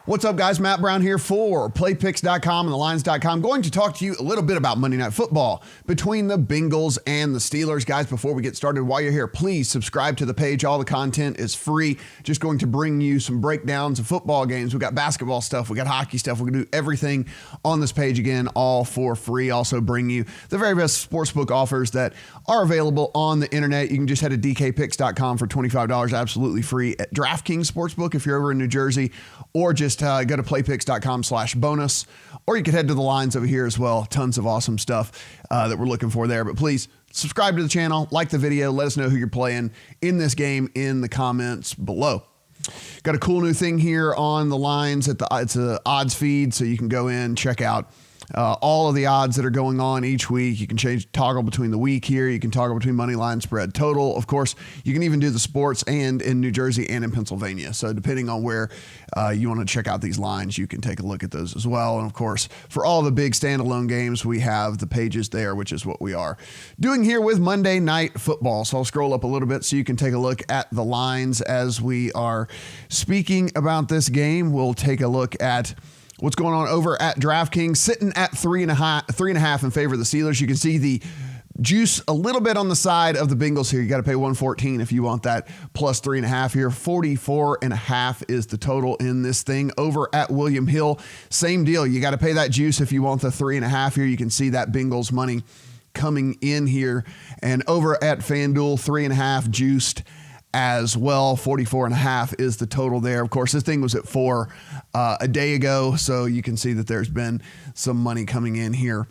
What's up, guys? Matt Brown here for playpicks.com and thelines.com. Going to talk to you a little bit about Monday Night Football between the Bengals and the Steelers. Guys, before we get started, while you're here, please subscribe to the page. All the content is free. Just going to bring you some breakdowns of football games. We got basketball stuff. We got hockey stuff. We're going to do everything on this page, again, all for free. Also bring you the very best sportsbook offers that are available on the internet. You can just head to dkpicks.com for $25 absolutely free at DraftKings Sportsbook if you're over in New Jersey, or just go to playpicks.com/bonus, or you could head to the lines over here as well. Tons of awesome stuff that we're looking for there. But please subscribe to the channel, like the video, let us know who you're playing in this game in the comments below. Got a cool new thing here on the lines. It's an odds feed, so you can go in, check out all of the odds that are going on each week. You can toggle between the week here. You can toggle between money line, spread, total. Of course, you can even do the sports and in New Jersey and in Pennsylvania. So depending on where you want to check out these lines, you can take a look at those as well. And of course, for all the big standalone games, we have the pages there, which is what we are doing here with Monday Night Football. So I'll scroll up a little bit so you can take a look at the lines as we are speaking about this game. We'll take a look at what's going on over at DraftKings, sitting at 3.5 in favor of the Steelers. You can see the juice a little bit on the side of the Bengals here. You got to pay 114 if you want that plus 3.5 here. 44.5 is the total in this thing. Over at William Hill, same deal. You got to pay that juice if you want the 3.5 here. You can see that Bengals money coming in here. And over at FanDuel, 3.5 juiced as well. 44.5 is the total there. Of course, this thing was at 4 a day ago, so you can see that there's been some money coming in here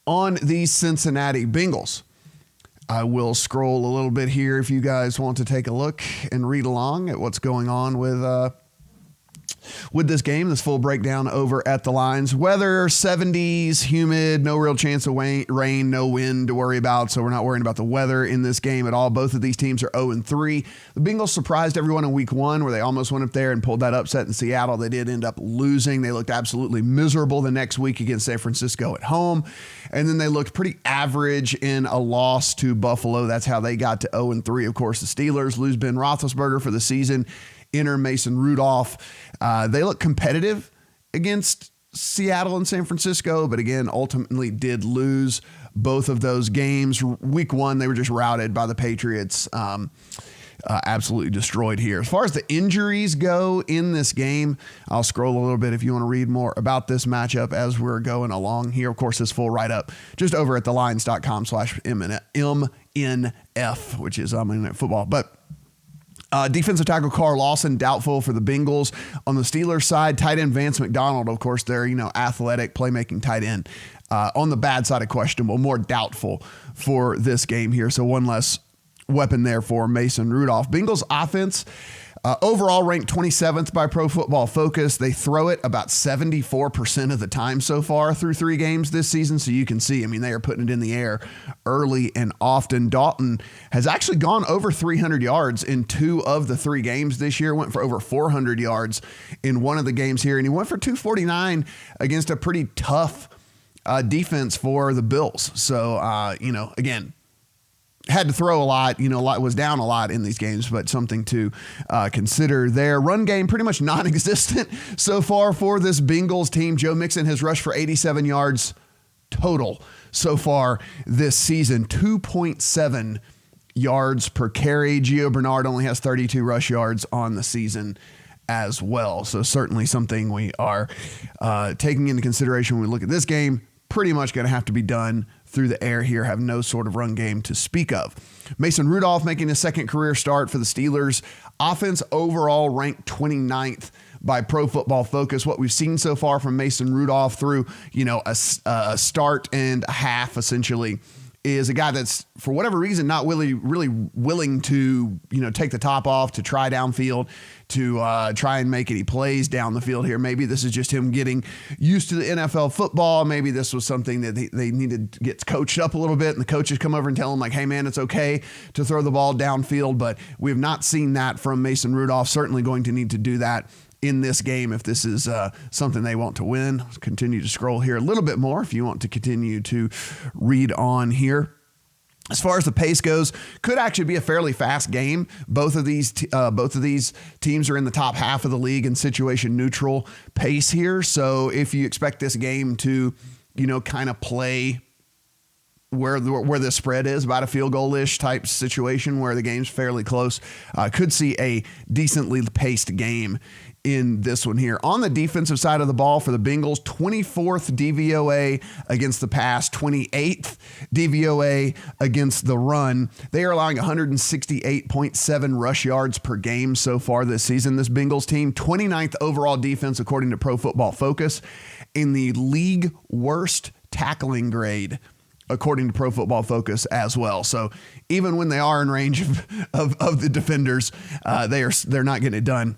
on the Cincinnati Bengals. I will scroll a little bit here if you guys want to take a look and read along at what's going on with this game. This full breakdown over at the lines. Weather, 70s, humid, no real chance of rain, no wind to worry about, so we're not worrying about the weather in this game at all. Both of these teams are 0-3. The Bengals surprised everyone in week 1 where they almost went up there and pulled that upset in Seattle. They did end up losing. They looked absolutely miserable the next week against San Francisco at home, and then they looked pretty average in a loss to Buffalo. That's how they got to 0-3. Of course, the Steelers lose Ben Roethlisberger for the season. Enter Mason Rudolph. They look competitive against Seattle and San Francisco, but again, ultimately did lose both of those games. Week 1, they were just routed by the Patriots. Absolutely destroyed here. As far as the injuries go in this game, I'll scroll a little bit if you want to read more about this matchup as we're going along here. Of course, this full write-up just over at thelines.com/MNF, which is Monday Night Football. But defensive tackle Carl Lawson, doubtful for the Bengals. On the Steelers side, tight end Vance McDonald, of course, they're, athletic, playmaking tight end. On the bad side of questionable, more doubtful for this game here. So one less weapon there for Mason Rudolph. Bengals offense overall ranked 27th by Pro Football Focus. They throw it about 74% of the time so far through 3 games this season. So you can see, they are putting it in the air early and often. Dalton has actually gone over 300 yards in 2 of the 3 games this year. Went for over 400 yards in one of the games here. And he went for 249 against a pretty tough defense for the Bills. So, again, had to throw a lot, a lot was down a lot in these games, but something to consider there. Run game pretty much non-existent so far for this Bengals team. Joe Mixon has rushed for 87 yards total so far this season, 2.7 yards per carry. Gio Bernard only has 32 rush yards on the season as well. So certainly something we are taking into consideration when we look at this game. Pretty much going to have to be done through the air here, have no sort of run game to speak of. Mason Rudolph making his second career start for the Steelers. Offense overall ranked 29th by Pro Football Focus. What we've seen so far from Mason Rudolph through, a start and a half essentially is a guy that's, for whatever reason, not really willing to, take the top off, to try downfield, to try and make any plays down the field here. Maybe this is just him getting used to the NFL football. Maybe this was something that they needed to get coached up a little bit, and the coaches come over and tell him, like, hey, man, it's okay to throw the ball downfield. But we have not seen that from Mason Rudolph. Certainly going to need to do that in this game if this is something they want to win. Continue to scroll here a little bit more if you want to continue to read on here. As far as the pace goes, could actually be a fairly fast game. Both of these teams are in the top half of the league in situation neutral pace here. So if you expect this game to, kind of play where the spread is, about a field goal-ish type situation where the game's fairly close, could see a decently paced game in this one here. On the defensive side of the ball for the Bengals, 24th DVOA against the pass, 28th DVOA against the run. They are allowing 168.7 rush yards per game so far this season. This Bengals team, 29th overall defense according to Pro Football Focus, in the league worst tackling grade according to Pro Football Focus as well. So even when they are in range of the defenders, they're not getting it done.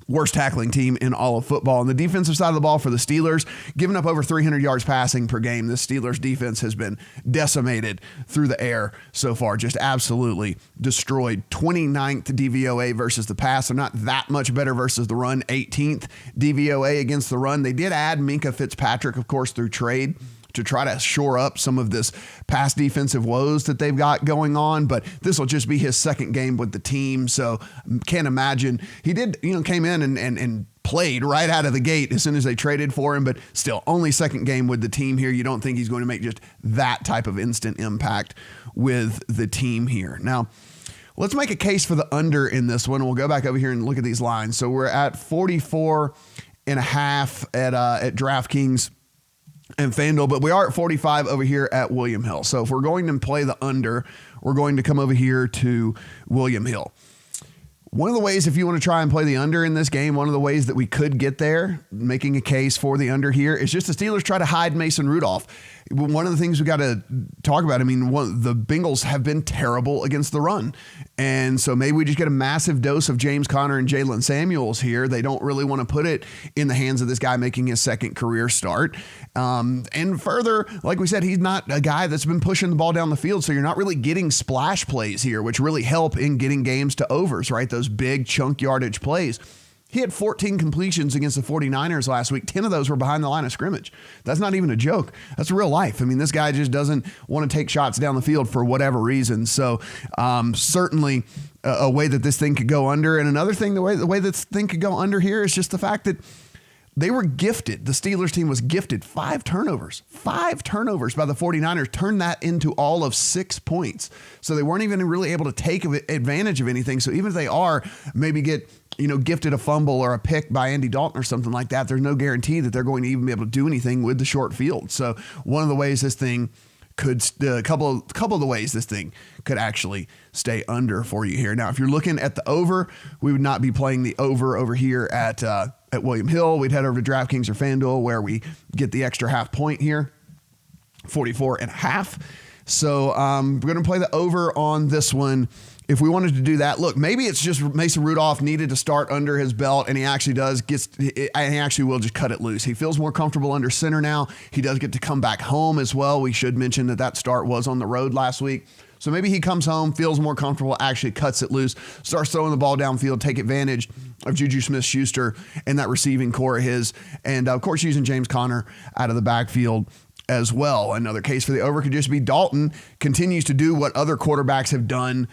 Worst tackling team in all of football. On the defensive side of the ball for the Steelers, giving up over 300 yards passing per game. The Steelers defense has been decimated through the air so far, just absolutely destroyed. 29th DVOA versus the pass. They're not that much better versus the run. 18th DVOA against the run. They did add Minkah Fitzpatrick, of course, through trade to try to shore up some of this pass defensive woes that they've got going on, but this will just be his second game with the team, so can't imagine. He did, came in and played right out of the gate as soon as they traded for him, but still, only second game with the team here. You don't think he's going to make just that type of instant impact with the team here. Now, let's make a case for the under in this one. We'll go back over here and look at these lines. So we're at 44.5 at DraftKings and FanDuel, but we are at 45 over here at William Hill. So if we're going to play the under, we're going to come over here to William Hill. One of the ways, if you want to try and play the under in this game, one of the ways that we could get there, making a case for the under here, is just the Steelers try to hide Mason Rudolph. One of the things we got to talk about, the Bengals have been terrible against the run. And so maybe we just get a massive dose of James Conner and Jalen Samuels here. They don't really want to put it in the hands of this guy making his second career start. And further, like we said, he's not a guy that's been pushing the ball down the field. So you're not really getting splash plays here, which really help in getting games to overs, right? Those big chunk yardage plays. He had 14 completions against the 49ers last week. 10 of those were behind the line of scrimmage. That's not even a joke. That's real life. This guy just doesn't want to take shots down the field for whatever reason. So certainly a way that this thing could go under. And another thing, the way this thing could go under here is just the fact that they were gifted. The Steelers team was gifted 5 turnovers. 5 turnovers by the 49ers turned that into all of 6 points. So they weren't even really able to take advantage of anything. So even if they are maybe get, gifted a fumble or a pick by Andy Dalton or something like that, there's no guarantee that they're going to even be able to do anything with the short field. So one of the ways this thing could, a couple of the ways this thing could actually stay under for you here. Now, if you're looking at the over, we would not be playing the over here at William Hill. We'd head over to DraftKings or FanDuel where we get the extra half point here, 44.5. So we're going to play the over on this one. If we wanted to do that, look, maybe it's just Mason Rudolph needed to start under his belt, and he actually will just cut it loose. He feels more comfortable under center now. He does get to come back home as well. We should mention that start was on the road last week. So maybe he comes home, feels more comfortable, actually cuts it loose, starts throwing the ball downfield, take advantage of Juju Smith-Schuster and that receiving core of his. And, of course, using James Conner out of the backfield as well. Another case for the over could just be Dalton continues to do what other quarterbacks have done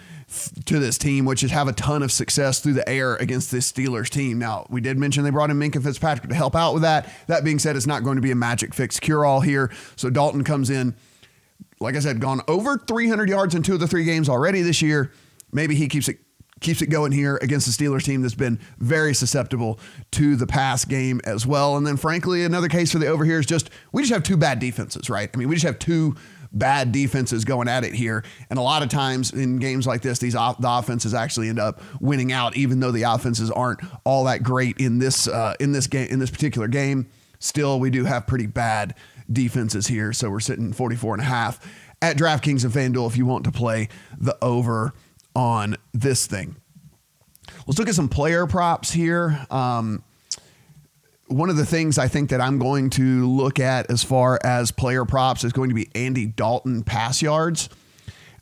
to this team, which is have a ton of success through the air against this Steelers team. Now, we did mention they brought in Minkah Fitzpatrick to help out with that. That being said, it's not going to be a magic fix cure-all here. So Dalton comes in, like I said, gone over 300 yards in 2 of the 3 games already this year. Maybe he keeps it going here against the Steelers team that's been very susceptible to the pass game as well. And then, frankly, another case for the over here is we just have 2 bad defenses, right? We just have 2 bad defenses going at it here. And a lot of times in games like this, the offenses actually end up winning out, even though the offenses aren't all that great in this particular game. Still, we do have pretty bad defenses here. So we're sitting 44.5 at DraftKings and FanDuel if you want to play the over on this thing. Let's look at some player props here. One of the things I think that I'm going to look at as far as player props is going to be Andy Dalton pass yards.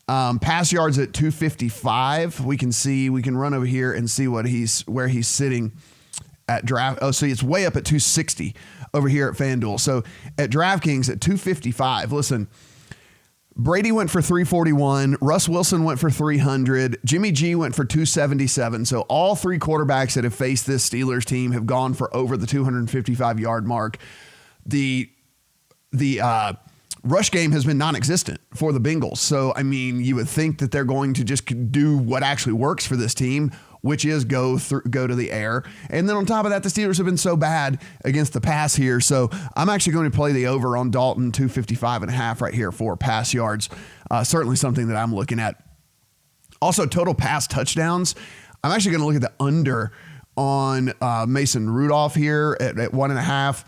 Pass yards at 255. We can run over here and see where he's sitting at draft. Oh, see, it's way up at 260 over here at FanDuel. So at DraftKings at 255. Listen, Brady went for 341. Russ Wilson went for 300. Jimmy G went for 277. So all three quarterbacks that have faced this Steelers team have gone for over the 255-yard mark. The rush game has been non-existent for the Bengals. So, I mean, you would think that they're going to just do what actually works for this team, which is go to the air. And then on top of that, the Steelers have been so bad against the pass here. So I'm actually going to play the over on Dalton, 255.5 right here for pass yards. Certainly something that I'm looking at. Also, total pass touchdowns. I'm actually going to look at the under on Mason Rudolph here at 1.5.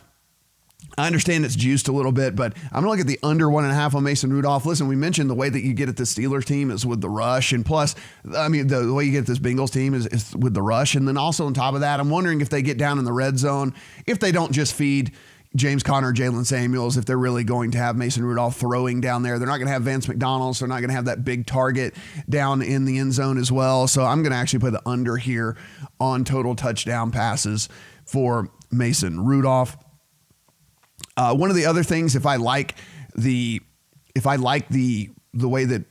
I understand it's juiced a little bit, but I'm going to look at the under 1.5 on Mason Rudolph. Listen, we mentioned the way that you get at the Steelers team is with the rush. And plus, I mean, the way you get at this Bengals team is with the rush. And then also on top of that, I'm wondering if they get down in the red zone, if they don't just feed James Conner, Jalen Samuels, if they're really going to have Mason Rudolph throwing down there. They're not going to have Vance McDonald, so they're not going to have that big target down in the end zone as well. So I'm going to actually play the under here on total touchdown passes for Mason Rudolph. One of the other things, if I like the way that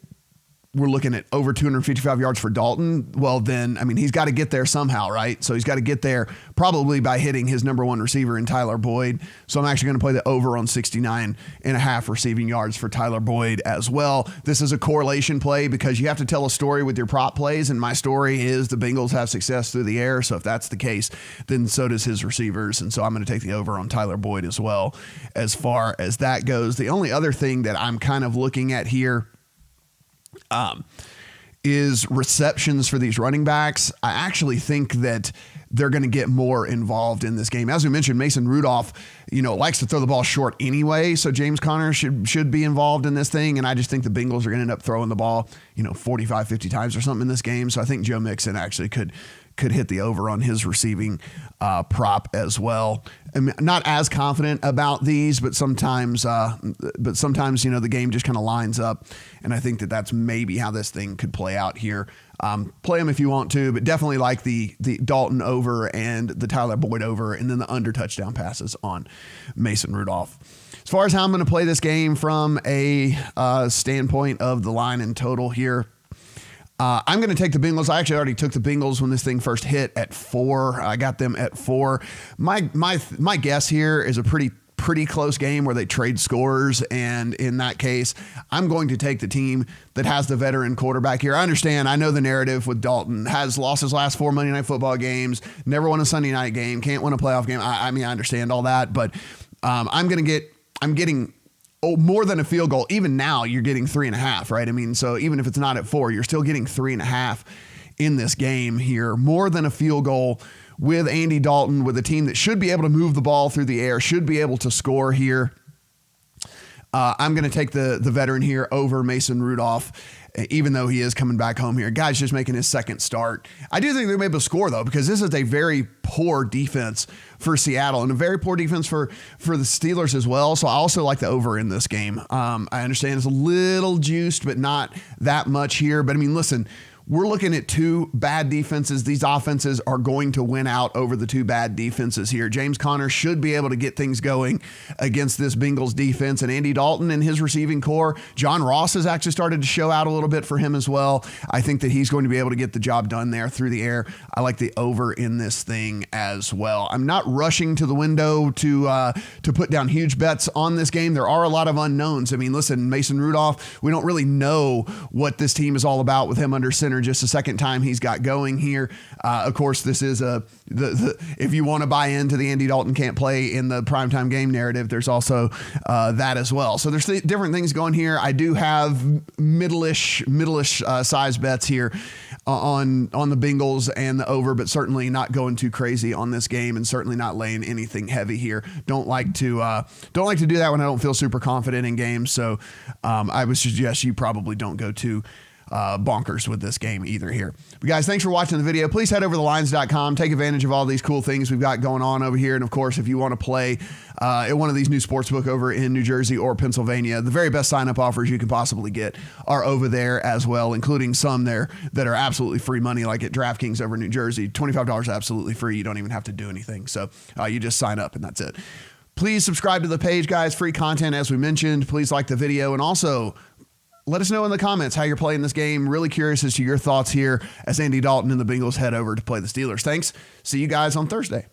we're looking at over 255 yards for Dalton, well then, I mean, he's got to get there somehow, right? So he's got to get there probably by hitting his number one receiver in Tyler Boyd. So I'm actually going to play the over on 69.5 receiving yards for Tyler Boyd as well. This is a correlation play because you have to tell a story with your prop plays, and my story is the Bengals have success through the air. So if that's the case, then so does his receivers. And so I'm going to take the over on Tyler Boyd as well as far as that goes. The only other thing that I'm kind of looking at here is receptions for these running backs. I actually think that they're going to get more involved in this game. As we mentioned, Mason Rudolph, likes to throw the ball short anyway. So James Conner should be involved in this thing. And I just think the Bengals are going to end up throwing the ball, 45, 50 times or something in this game. So I think Joe Mixon actually could hit the over on his receiving prop as well. I'm not as confident about these, but sometimes the game just kind of lines up, and I think that that's maybe how this thing could play out here. Play them if you want to, but definitely like the Dalton over and the Tyler Boyd over, and then the under touchdown passes on Mason Rudolph. As far as how I'm going to play this game from a standpoint of the line and total here, I'm going to take the Bengals. I actually already took the Bengals when this thing first hit at 4. I got them at 4. My guess here is a pretty close game where they trade scores, and in that case, I'm going to take the team that has the veteran quarterback here. I know the narrative with Dalton, has lost his last 4 Monday Night Football games, never won a Sunday night game, can't win a playoff game. I mean, I understand all that, but I'm getting more than a field goal. Even now you're getting 3.5, right? I mean, so even if it's not at 4, you're still getting 3.5 in this game here. More than a field goal with Andy Dalton, with a team that should be able to move the ball through the air, should be able to score here. I'm going to take the veteran here over Mason Rudolph, even though he is coming back home here. Guy's just making his second start. I do think they'll be able to score, though, because this is a very poor defense for Seattle and a very poor defense for the Steelers as well. So I also like the over in this game. I understand it's a little juiced, but not that much here. But I mean, listen, we're looking at two bad defenses. These offenses are going to win out over the two bad defenses here. James Conner should be able to get things going against this Bengals defense, and Andy Dalton and his receiving core. John Ross has actually started to show out a little bit for him as well. I think that he's going to be able to get the job done there through the air. I like the over in this thing as well. I'm not rushing to the window to put down huge bets on this game. There are a lot of unknowns. I mean, listen, Mason Rudolph, we don't really know what this team is all about with him under center. Just the second time he's got going here. Of course, this is if you want to buy into the Andy Dalton can't play in the primetime game narrative, there's also that as well. So there's different things going here. I do have middle-ish size bets here on the Bengals and the over, but certainly not going too crazy on this game, and certainly not laying anything heavy here. Don't like to do that when I don't feel super confident in games. So I would suggest you probably don't go too bonkers with this game either here. But guys, thanks for watching the video. Please head over to thelines.com. Take advantage of all these cool things we've got going on over here. And of course, if you want to play at one of these new sportsbook over in New Jersey or Pennsylvania, the very best sign-up offers you can possibly get are over there as well, including some there that are absolutely free money, like at DraftKings over in New Jersey. $25 absolutely free. You don't even have to do anything. So you just sign up and that's it. Please subscribe to the page, guys. Free content, as we mentioned. Please like the video, and also let us know in the comments how you're playing this game. Really curious as to your thoughts here as Andy Dalton and the Bengals head over to play the Steelers. Thanks. See you guys on Thursday.